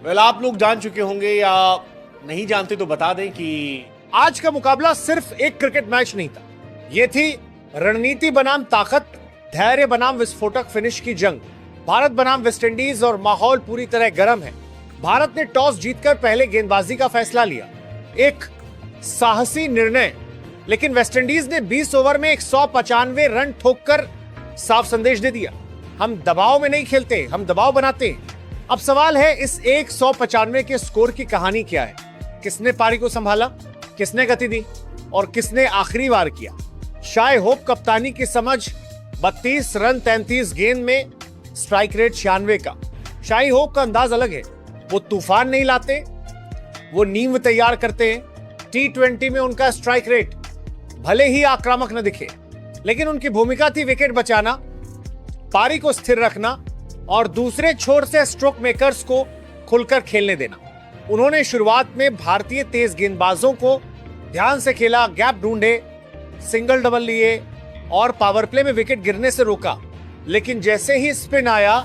आप लोग जान चुके होंगे या नहीं जानते तो बता दें कि आज का मुकाबला सिर्फ एक क्रिकेट मैच नहीं था। ये थी रणनीति बनाम ताकत, धैर्य बनाम विस्फोटक फिनिश की जंग। भारत बनाम वेस्टइंडीज और माहौल पूरी तरह गर्म है। भारत ने टॉस जीतकर पहले गेंदबाजी का फैसला लिया, एक साहसी निर्णय, लेकिन वेस्टइंडीज ने 20 ओवर में 195 रन ठोककर साफ संदेश दे दिया, हम दबाव में नहीं खेलते, हम दबाव बनाते हैं। अब सवाल है, इस 195 के स्कोर की कहानी क्या है? किसने पारी को संभाला, किसने गति दी और किसने आखिरी वार किया? शाय होप कप्तानी की समझ 32 रन 33 गेंद में स्ट्राइक रेट 96 का। शाही होप का अंदाज अलग है, वो तूफान नहीं लाते, वो नींव तैयार करते हैं। T20 में उनका स्ट्राइक रेट भले ही आक्रामक न दिखे, लेकिन उनकी भूमिका थी विकेट बचाना, पारी को स्थिर रखना और दूसरे छोर से स्ट्रोक मेकर्स को खुलकर खेलने देना। उन्होंने शुरुआत में भारतीय तेज गेंदबाजों को ध्यान से खेला, गैप ढूंढे, सिंगल डबल लिए और पावर प्ले में विकेट गिरने से रोका। लेकिन जैसे ही स्पिन आया,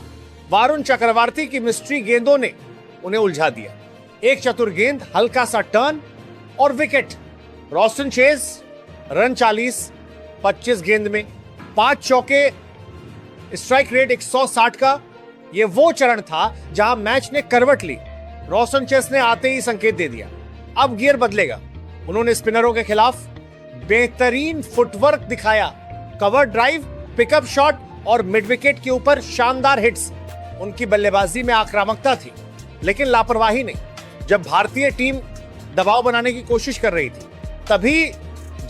वारुण चक्रवर्ती की मिस्ट्री गेंदों ने उन्हें उलझा दिया। एक चतुर गेंद, हल्का सा टर्न और विकेट। रोस्टन चेज रन 40 25 गेंद में, 5 चौके, स्ट्राइक रेट 160 का। ये वो चरण था जहां मैच ने करवट ली। रोस्टन चेज ने आते ही संकेत दे दिया, अब गियर बदलेगा। उन्होंने स्पिनरों के खिलाफ बेहतरीन फुटवर्क दिखाया, कवर ड्राइव, पिकअप शॉट और मिड विकेट के ऊपर शानदार हिट्स। उनकी बल्लेबाजी में आक्रामकता थी, लेकिन लापरवाही नहीं। जब भारतीय टीम दबाव बनाने की कोशिश कर रही थी, तभी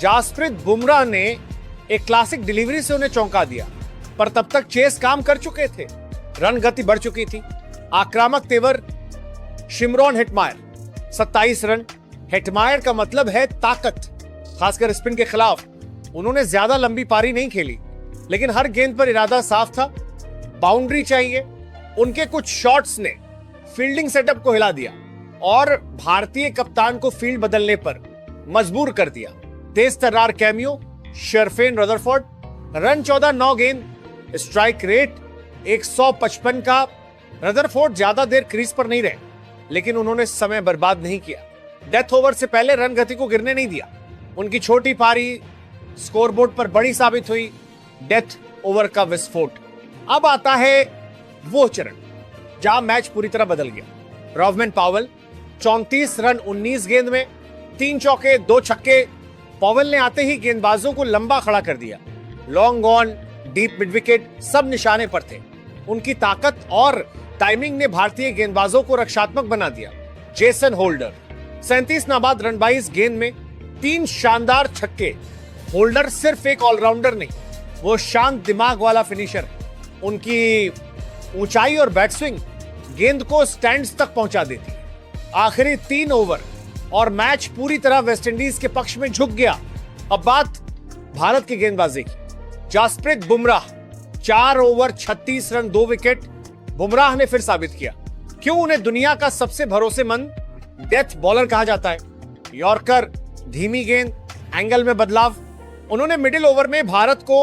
जासप्रीत बुमराह ने एक क्लासिक डिलीवरी से उन्हें चौंका दिया। पर तब तक चेस काम कर चुके थे, रन गति बढ़ चुकी थी। आक्रामक तेवर शिमरॉन हेटमायर 27 रन। हेटमायर का मतलब है ताकत, खासकर स्पिन के खिलाफ। उन्होंने ज्यादा लंबी पारी नहीं खेली, लेकिन हर गेंद पर इरादा साफ था, बाउंड्री चाहिए। उनके कुछ शॉट्स ने फील्डिंग सेटअप को हिला दिया और भारतीय कप्तान को फील्ड बदलने पर मजबूर कर दिया। तेज तर्रार कैमियो शर्फेन रदरफोर्ड, रन 14 9 गेंद, स्ट्राइक रेट 155 का। रदरफोर्ड ज्यादा देर क्रीज पर नहीं रहे, लेकिन उन्होंने समय बर्बाद नहीं किया। डेथ ओवर से पहले रन गति को गिरने नहीं दिया। उनकी छोटी पारी स्कोरबोर्ड पर बड़ी साबित हुई, डेथ ओवर का विस्फोट। अब आता है वो चरण जहां मैच पूरी तरह बदल गया। रॉवमैन पावेल 34 रन 19 गेंद में, 3 चौके 2 छक्के। पावेल ने आते ही गेंदबाजों को लंबा खड़ा कर दिया। Long on, deep mid wicket, सब निशाने पर थे। उनकी ताकत और टाइमिंग ने भारतीय गेंदबाजों को रक्षात्मक बना दिया। जेसन होल्डर 37 नाबाद रन 22 गेंद में, 3 शानदार छक्के। होल्डर सिर्फ एक ऑलराउंडर नहीं, वो शांत दिमाग वाला फिनिशर है। उनकी ऊंचाई और बैट स्विंग गेंद को स्टैंड्स तक पहुंचा देती है। आखिरी 3 ओवर और मैच पूरी तरह वेस्टइंडीज के पक्ष में झुक गया। अब बात भारत की गेंदबाजी की। Jasprit Bumrah 4 over 36 run 2 wicket. Bumrah ने फिर साबित किया क्यों उन्हें दुनिया का सबसे भरोसेमंद डेथ बॉलर कहा जाता है। यॉर्कर, धीमी गेंद, एंगल में बदलाव। उन्होंने मिडिल ओवर में भारत को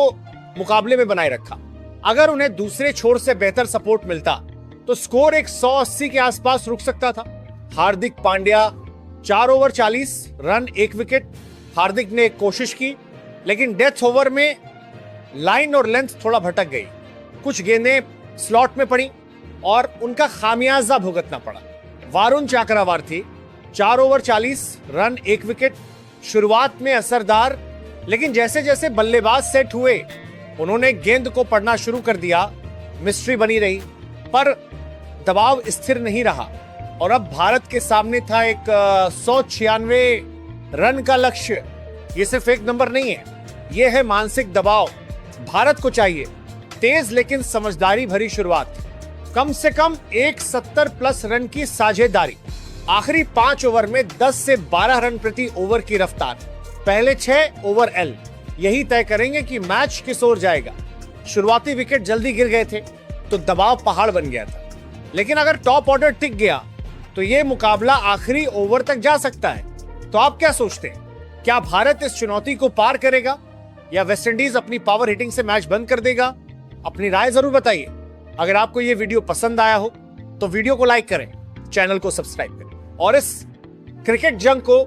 मुकाबले में बनाए रखा। अगर उन्हें दूसरे छोर से बेहतर सपोर्ट मिलता तो स्कोर 180 के आसपास रुक सकता था। Hardik Pandya 4 over 40 run 1 wicket. हार्दिक ने एक कोशिश की, लेकिन डेथ ओवर में लाइन और लेंथ थोड़ा भटक गई। कुछ गेंदें स्लॉट में पड़ी और उनका खामियाजा भुगतना पड़ा। वारुण चक्रवर्ती 4 ओवर 40 रन 1 विकेट। शुरुआत में असरदार, लेकिन जैसे जैसे बल्लेबाज सेट हुए, उन्होंने गेंद को पढ़ना शुरू कर दिया। मिस्ट्री बनी रही, पर दबाव स्थिर नहीं रहा और अब भारत के सामने था एक 196 रन का लक्ष्य। ये सिर्फ एक नंबर नहीं है, ये है मानसिक दबाव। भारत को चाहिए तेज लेकिन समझदारी भरी शुरुआत, कम से कम 170 प्लस रन की साझेदारी, आखिरी 5 ओवर में 10 से 12 रन प्रति ओवर की रफ्तार। पहले 6 ओवर एल यही तय करेंगे कि मैच किस ओर जाएगा। शुरुआती विकेट जल्दी गिर गए थे तो दबाव पहाड़ बन गया था, लेकिन अगर टॉप ऑर्डर टिक गया तो यह मुकाबला आखिरी ओवर तक जा सकता है। तो आप क्या सोचते हैं, क्या भारत इस चुनौती को पार करेगा या वेस्टइंडीज अपनी पावर हिटिंग से मैच बंद कर देगा? अपनी राय जरूर बताइए। अगर आपको यह वीडियो पसंद आया हो तो वीडियो को लाइक करें, चैनल को सब्सक्राइब करें और इस क्रिकेट जंग को